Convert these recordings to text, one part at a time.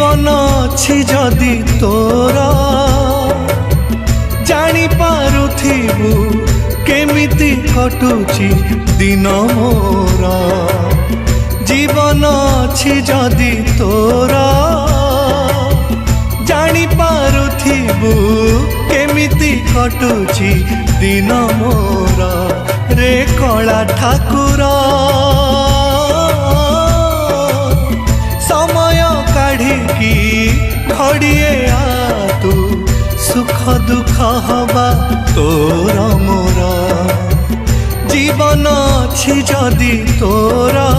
जीवन अछि जदि तोरा जानी पारुथिबु केमिति कटुची दिन मोरा जीवन अछि जदि तोरा जानी पारुथिबु केमिति कटुची दिन मोरा रे कला ठाकुर समय काढ़ी घड़िए तू सुख दुख हवा तोर मोरा जीवन अछि जदि तोरा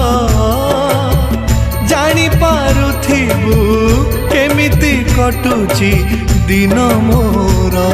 जानी पारुथिबु केमिति कटुची दिन मोरा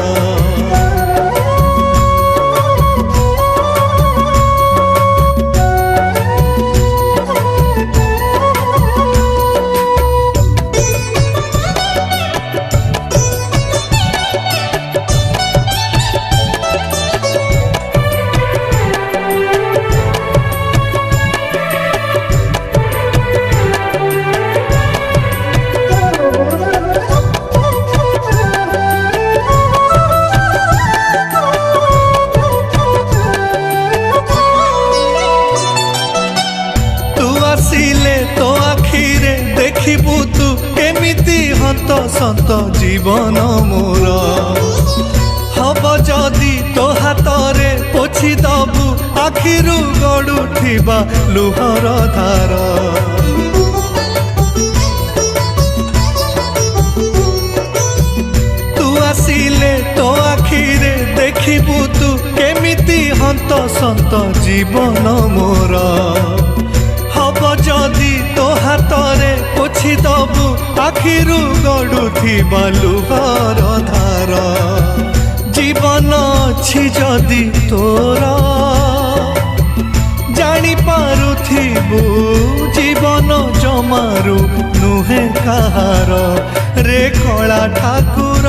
तो आखिरे देखिबु तू केमिति हत सत जीवन मोर हब जदि तो हाथरे पोछि दबु आखिरु गड़ुथिबा लुहर धार तू आसिले तो आखिरे देखिबु तू केमिति हत सत जीवन मोर हब जदि तो हाथरे पोछि दबु आखिरु गड़ुथिबा लुहर धार जीवन अछि जदि तोरा जानी पारुथिबु जीवन जमारू नुहे कहार रे कला ठाकुर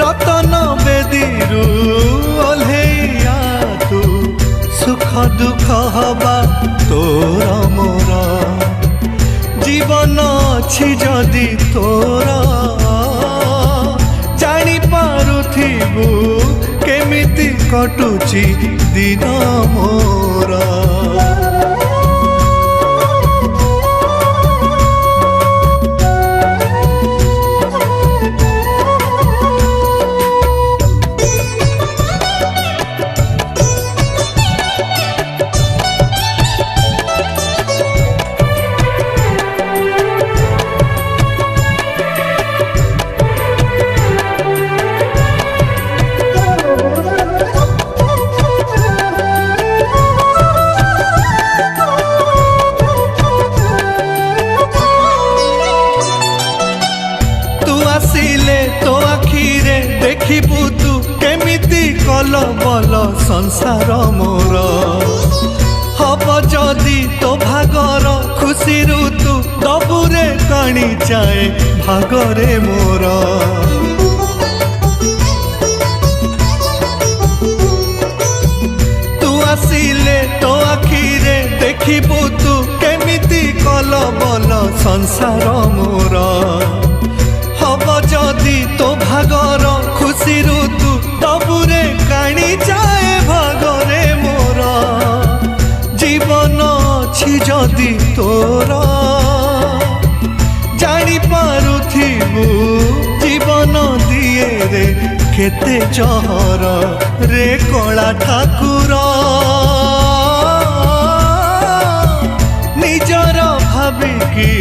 रतन बेदीरू ओल्हेया तू सुख दुख हवा तोर मोरा जीवन अछि जदि तोरा जानी पारुथिबु केमिति कटुची दिन मोरा तो आखिरे देखिबु तू केमिति कल बल संसार मोर हब जदि तो भागर खुशी तू दबुरे काणी चाहे भागरे मोर तू आसिले तो आखिरे देखिबु तू केमिति कल बल संसार मोर हब जदि तो भागर खुशी तू दबुरे काणी चाहे भागरे मोर जीवन अछि जदि तोरा जानी पारुथिबु जीवन दिए रे केते जहर रे कला ठाकुर निजर भाबिकी